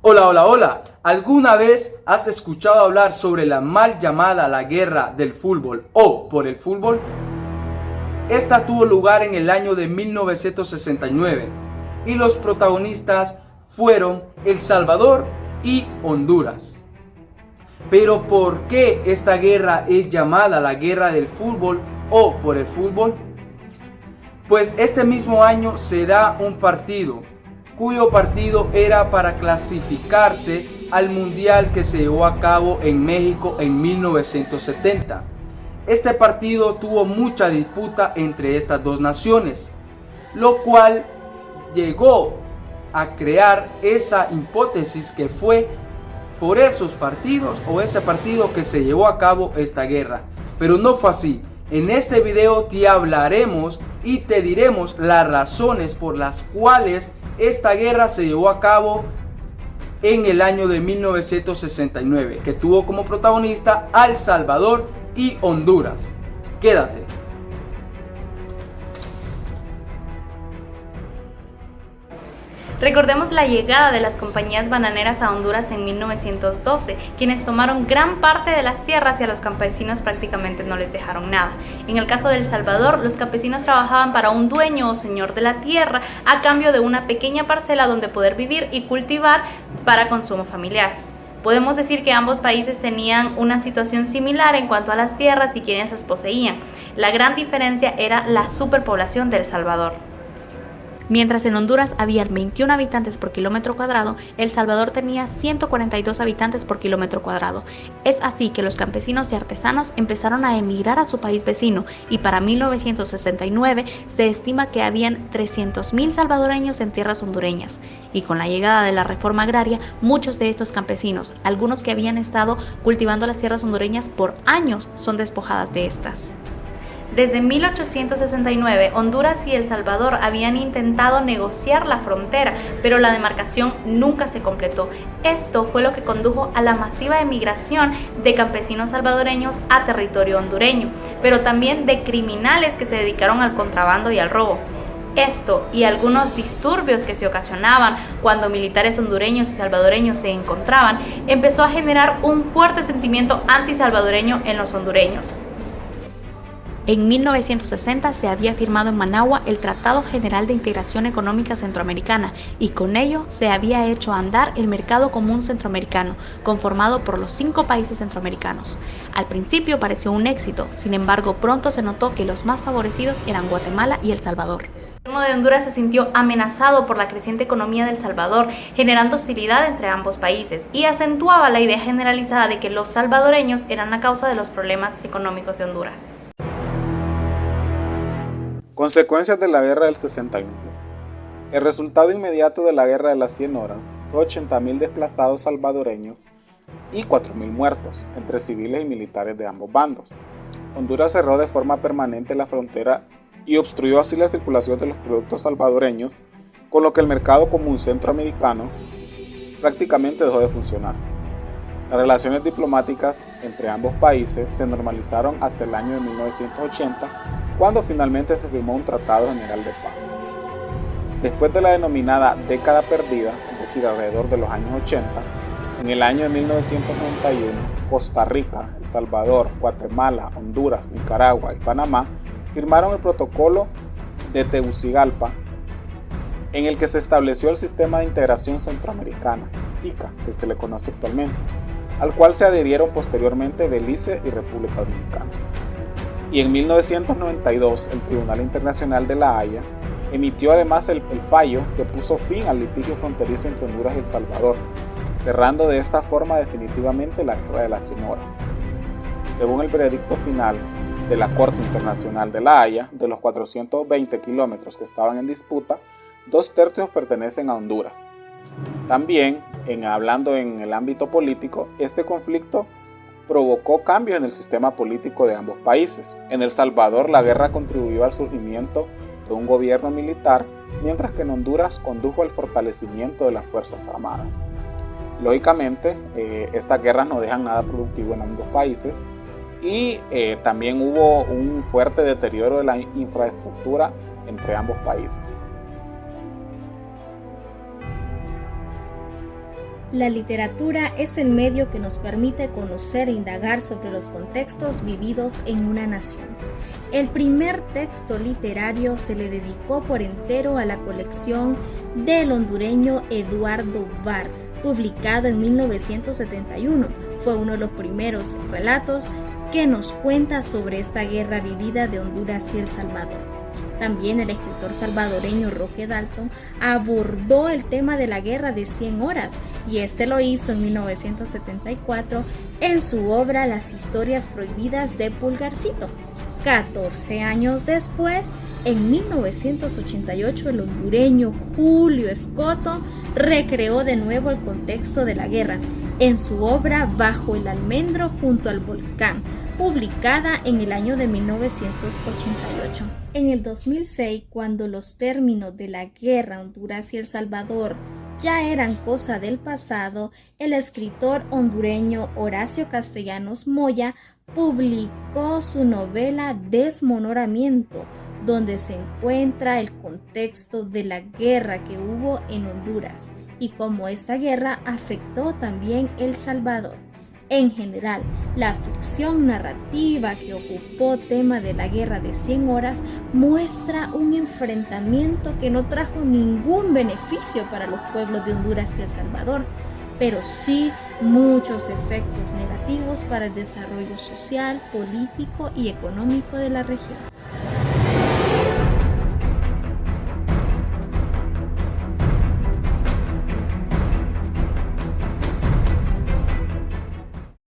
Hola, hola, hola. ¿Alguna vez has escuchado hablar sobre la mal llamada la guerra del fútbol o por el fútbol? Esta tuvo lugar en el año de 1969 y los protagonistas fueron El Salvador y Honduras. Pero ¿por qué esta guerra es llamada la guerra del fútbol o por el fútbol? Pues este mismo año se da un partido, cuyo partido era para clasificarse al mundial que se llevó a cabo en México en 1970. Este partido tuvo mucha disputa entre estas dos naciones, lo cual llegó a crear esa hipótesis que fue por esos partidos o ese partido que se llevó a cabo esta guerra. Pero no fue así. En este video te hablaremos y te diremos las razones por las cuales esta guerra se llevó a cabo en el año de 1969, que tuvo como protagonista a El Salvador y Honduras. Quédate. Recordemos la llegada de las compañías bananeras a Honduras en 1912, quienes tomaron gran parte de las tierras y a los campesinos prácticamente no les dejaron nada. En el caso de El Salvador, los campesinos trabajaban para un dueño o señor de la tierra a cambio de una pequeña parcela donde poder vivir y cultivar para consumo familiar. Podemos decir que ambos países tenían una situación similar en cuanto a las tierras y quienes las poseían. La gran diferencia era la superpoblación de El Salvador. Mientras en Honduras habían 21 habitantes por kilómetro cuadrado, El Salvador tenía 142 habitantes por kilómetro cuadrado. Es así que los campesinos y artesanos empezaron a emigrar a su país vecino y para 1969 se estima que habían 300,000 salvadoreños en tierras hondureñas. Y con la llegada de la reforma agraria, muchos de estos campesinos, algunos que habían estado cultivando las tierras hondureñas por años, son despojadas de estas. Desde 1869, Honduras y El Salvador habían intentado negociar la frontera, pero la demarcación nunca se completó. Esto fue lo que condujo a la masiva emigración de campesinos salvadoreños a territorio hondureño, pero también de criminales que se dedicaron al contrabando y al robo. Esto y algunos disturbios que se ocasionaban cuando militares hondureños y salvadoreños se encontraban, empezó a generar un fuerte sentimiento antisalvadoreño en los hondureños. En 1960 se había firmado en Managua el Tratado General de Integración Económica Centroamericana y con ello se había hecho andar el Mercado Común Centroamericano, conformado por los 5 países centroamericanos. Al principio pareció un éxito, sin embargo pronto se notó que los más favorecidos eran Guatemala y El Salvador. El gobierno de Honduras se sintió amenazado por la creciente economía de El Salvador, generando hostilidad entre ambos países y acentuaba la idea generalizada de que los salvadoreños eran la causa de los problemas económicos de Honduras. Consecuencias de la Guerra del 69. El resultado inmediato de la Guerra de las 100 horas fue 80,000 desplazados salvadoreños y 4,000 muertos, entre civiles y militares de ambos bandos. Honduras cerró de forma permanente la frontera y obstruyó así la circulación de los productos salvadoreños, con lo que el mercado común centroamericano prácticamente dejó de funcionar. Las relaciones diplomáticas entre ambos países se normalizaron hasta el año de 1980, cuando finalmente se firmó un Tratado General de Paz. Después de la denominada década perdida, es decir, alrededor de los años 80, en el año de 1991, Costa Rica, El Salvador, Guatemala, Honduras, Nicaragua y Panamá firmaron el Protocolo de Tegucigalpa, en el que se estableció el Sistema de Integración Centroamericana, SICA, que se le conoce actualmente, al cual se adhirieron posteriormente Belice y República Dominicana. Y en 1992 el Tribunal Internacional de La Haya emitió además el fallo que puso fin al litigio fronterizo entre Honduras y El Salvador, cerrando de esta forma definitivamente la Guerra de las 100 horas. Según el veredicto final de la Corte Internacional de La Haya, de los 420 kilómetros que estaban en disputa, 2/3 pertenecen a Honduras. También, hablando en el ámbito político, este conflicto provocó cambios en el sistema político de ambos países. En El Salvador, la guerra contribuyó al surgimiento de un gobierno militar, mientras que en Honduras condujo al fortalecimiento de las Fuerzas Armadas. Lógicamente, estas guerras no dejan nada productivo en ambos países y también hubo un fuerte deterioro de la infraestructura entre ambos países. La literatura es el medio que nos permite conocer e indagar sobre los contextos vividos en una nación. El primer texto literario se le dedicó por entero a la colección del hondureño Eduardo Bar, publicado en 1971. Fue uno de los primeros relatos que nos cuenta sobre esta guerra vivida de Honduras y El Salvador. También el escritor salvadoreño Roque Dalton abordó el tema de la Guerra de 100 Horas y este lo hizo en 1974 en su obra Las Historias Prohibidas de Pulgarcito. 14 años después, en 1988, el hondureño Julio Escoto recreó de nuevo el contexto de la guerra en su obra Bajo el almendro junto al volcán, publicada en el año de 1988. En el 2006, cuando los términos de la guerra Honduras y El Salvador ya eran cosa del pasado, el escritor hondureño Horacio Castellanos Moya publicó su novela Desmonoramiento, donde se encuentra el contexto de la guerra que hubo en Honduras y cómo esta guerra afectó también El Salvador. En general, la ficción narrativa que ocupó tema de la Guerra de 100 Horas muestra un enfrentamiento que no trajo ningún beneficio para los pueblos de Honduras y El Salvador, pero sí muchos efectos negativos para el desarrollo social, político y económico de la región.